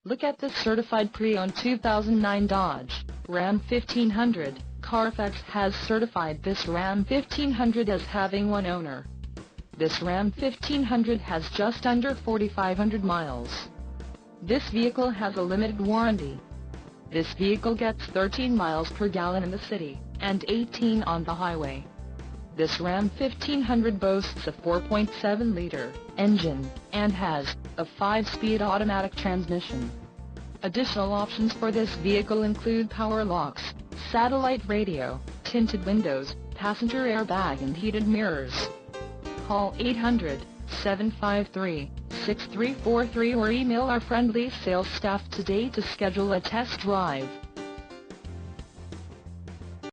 Look at this certified pre-owned 2009 Dodge Ram 1500. Carfax has certified this Ram 1500 as having one owner. This Ram 1500 has just under 4,500 miles. This vehicle has a limited warranty. This vehicle gets 13 miles per gallon in the city, and 18 on the highway. This Ram 1500 boasts a 4.7-liter engine, and has a 5-speed automatic transmission. Additional options for this vehicle include power locks, satellite radio, tinted windows, passenger airbag and heated mirrors. Call 800-753-6343 or email our friendly sales staff today to schedule a test drive.